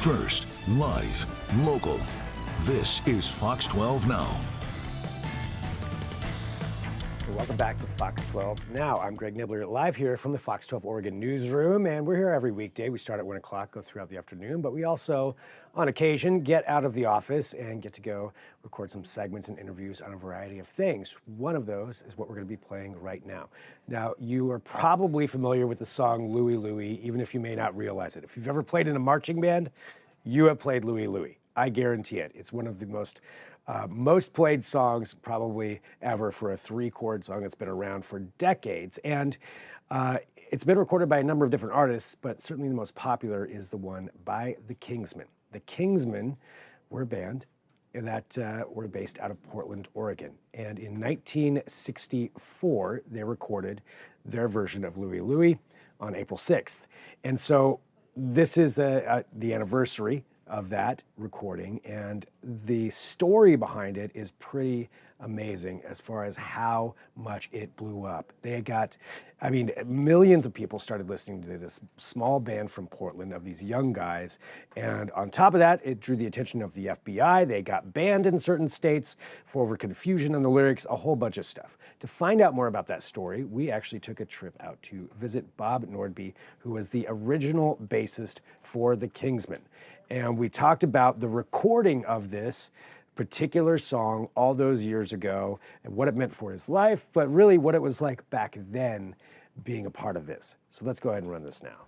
First, live, local. This is Fox 12 Now. Welcome back to Fox 12 Now. I'm Greg Nibbler, live here from the Fox 12 Oregon newsroom, and we're here every weekday. We start at 1 o'clock, go throughout the afternoon, but we also, on occasion, get out of the office and get to go record some segments and interviews on a variety of things. One of those is what we're going to be playing right now. Now, you are probably familiar with the song Louie Louie, even if you may not realize it. If you've ever played in a marching band, you have played Louie Louie. I guarantee it. It's one of the most played songs probably ever for a 3-chord song that's been around for decades. And it's been recorded by a number of different artists, but certainly the most popular is the one by the Kingsmen. The Kingsmen were a band that were based out of Portland, Oregon. And in 1964, they recorded their version of Louie Louie on April 6th. And so this is the anniversary of that recording, and the story behind it is pretty amazing as far as how much it blew up. They got, millions of people started listening to this small band from Portland of these young guys, and on top of that, it drew the attention of the FBI. They got banned in certain states for over confusion on the lyrics, a whole bunch of stuff. To find out more about that story, we actually took a trip out to visit Bob Nordby, who was the original bassist for the Kingsmen. And we talked about the recording of this particular song all those years ago and what it meant for his life, but really what it was like back then being a part of this. So let's go ahead and run this now.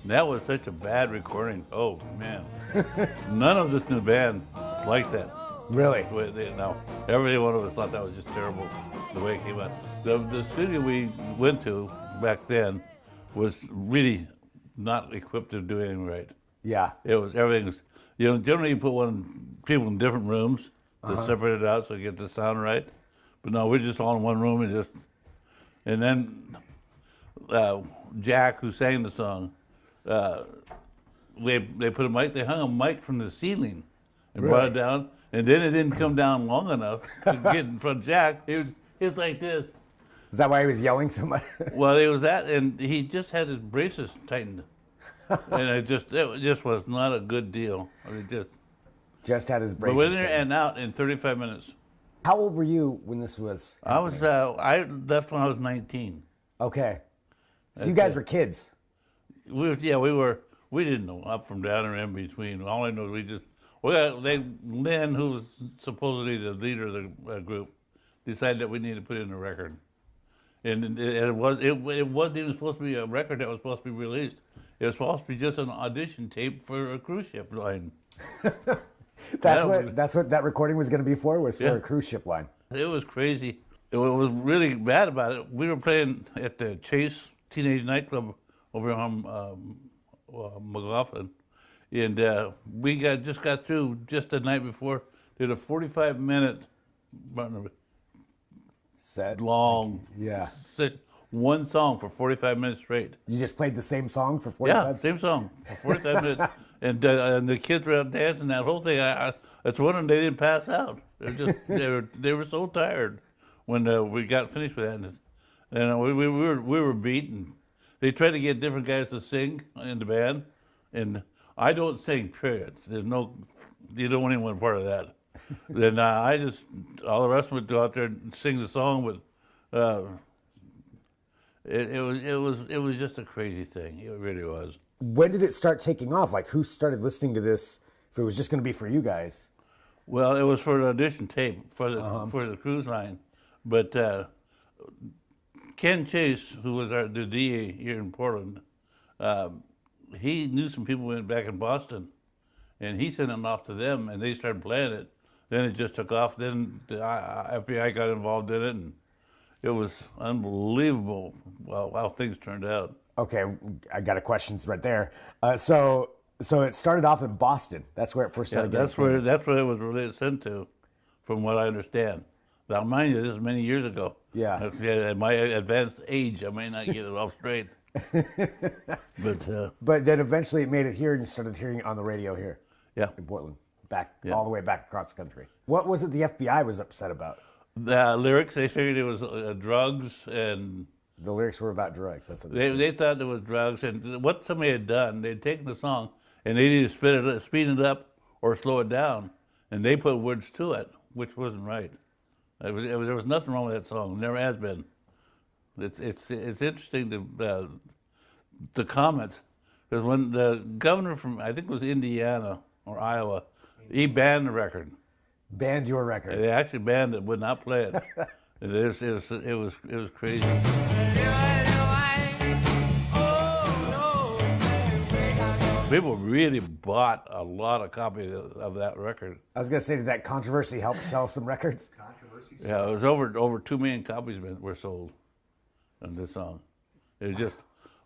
That was such a bad recording. Oh, man. None of this new band liked that. Really? No. Every one of us thought that was just terrible, the way it came out. The studio we went to back then was really not equipped to do anything right. Yeah. Everything was, generally you put people in different rooms to separate it out so you get the sound right. But no, we're just all in one room and then Jack, who sang the song, they put a mic, they hung a mic from the ceiling and brought it down, and then it didn't come down long enough to get in front of Jack. It was like this. Is that why he was yelling so much? Well, it was that, and he just had his braces tightened, and it just was not a good deal. Just had his braces. But went in there and out in 35 minutes. How old were you when this was happening? I left when I was 19. Okay, so you guys were kids. We were. We didn't know up from down or in between. All I know is Lynn, who was supposedly the leader of the group, decided that we needed to put in a record. And it wasn't even supposed to be a record that was supposed to be released. It was supposed to be just an audition tape for a cruise ship line. That's what that recording was going to be for, was for a cruise ship line. It was crazy. What was really bad about it, we were playing at the Chase Teenage Nightclub over on McLaughlin, and we just got through just the night before, did a 45-minute set, long, one song for 45 minutes straight. You just played the same song for 45? Yeah, same song for 45 minutes. And the kids were out dancing that whole thing. It's wondering they didn't pass out. They were so tired when we got finished with that. And we were beaten. They tried to get different guys to sing in the band, and I don't sing, period. You don't want anyone part of that. Then all the rest would go out there and sing the song, but it was just a crazy thing. It really was. When did it start taking off? Like, who started listening to this if it was just going to be for you guys? Well, it was for an audition tape for the cruise line, but Ken Chase, who was the DA here in Portland, he knew some people went back in Boston, and he sent it off to them, and they started playing it. Then it just took off. Then the FBI got involved in it, and it was unbelievable how things turned out. Okay, I got a question right there. So it started off in Boston. That's where it first started. That's where it was really sent to, from what I understand. Now, mind you, this is many years ago. Yeah. At my advanced age, I may not get it off straight. But then eventually it made it here, and you started hearing it on the radio here. Yeah. In Portland, all the way back across the country. What was it the FBI was upset about? The lyrics, they figured it was drugs and The lyrics were about drugs. That's what They thought it was drugs, and what somebody had done, they'd taken the song and they'd either speed it up or slow it down, and they put words to it, which wasn't right. There was nothing wrong with that song. Never has been. It's interesting the comments, because when the governor from, I think it was Indiana or Iowa, he banned the record. Banned your record. They actually banned it, would not play it. It was crazy. People really bought a lot of copies of that record. I was going to say, did that controversy help sell some records? Yeah, it was over 2 million copies were sold of this song. It was just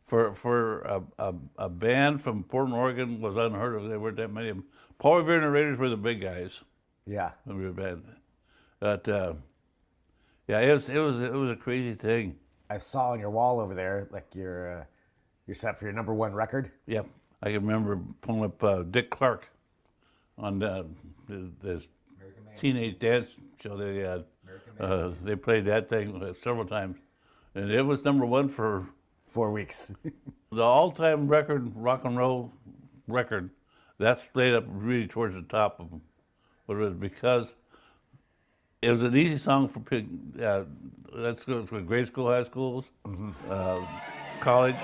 for a band from Portland, Oregon was unheard of. There weren't that many of them. Paul Revere and the Raiders were the big guys. Yeah. When we were a band. But yeah, it was a crazy thing. I saw on your wall over there, like you're set for your number 1 record. Yep. I can remember pulling up Dick Clark on this teenage dance show they had. They played that thing several times, and it was number 1 for 4 weeks. the all-time record, rock and roll record. That's played up really towards the top of what it was, because it was an easy song for let's go to grade school, high schools, college.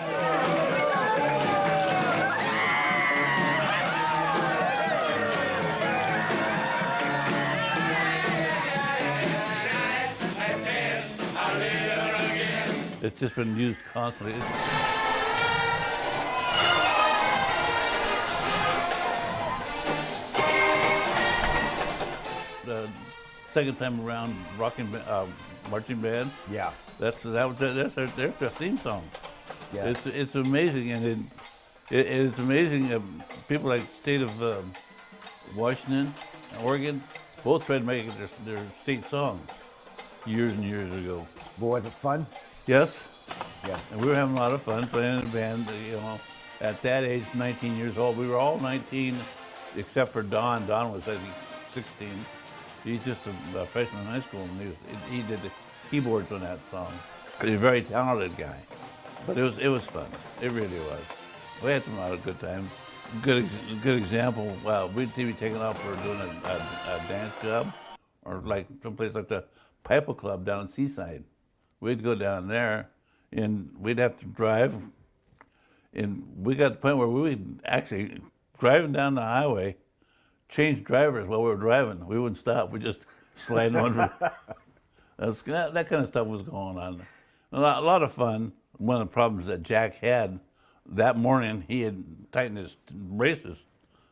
It's just been used constantly. The second time around, marching band. Yeah. That's their theme song. Yeah. It's amazing, and it's amazing. People like state of Washington, Oregon, both tried to make it their state song years and years ago. Well, was it fun? Yes. Yeah. And we were having a lot of fun playing in a band. At that age, 19 years old, we were all 19, except for Don. Don was, I think, 16. He's just a freshman in high school, and he did the keyboards on that song. He's a very talented guy, but it was fun. It really was. We had a lot of good times. Good example. We'd be taken off for doing a dance job, or like someplace like the Piper Club down in Seaside. We'd go down there, and we'd have to drive. And we got to the point where we would actually, driving down the highway, change drivers while we were driving. We wouldn't stop. We just slide on. That kind of stuff was going on. A lot of fun. One of the problems that Jack had that morning, he had tightened his braces,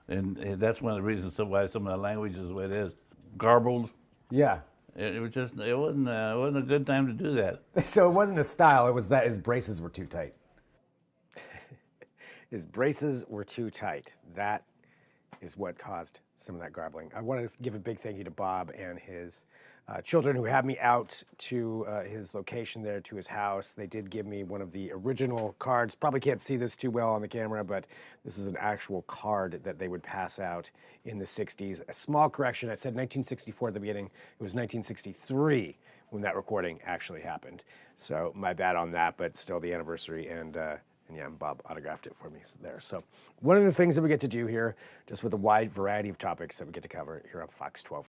and that's one of the reasons why some of the language is the way it is, garbled. Yeah. It wasn't a good time to do that. So it wasn't a style, it was that his braces were too tight. His braces were too tight. That is what caused some of that garbling. I want to give a big thank you to Bob and his children who had me out to his location there, to his house. They did give me one of the original cards. Probably can't see this too well on the camera, but this is an actual card that they would pass out in the 60s. A small correction, I said 1964 at the beginning. It was 1963 when that recording actually happened. So my bad on that, but still the anniversary, and yeah, Bob autographed it for me there. So one of the things that we get to do here, just with a wide variety of topics that we get to cover here on Fox 12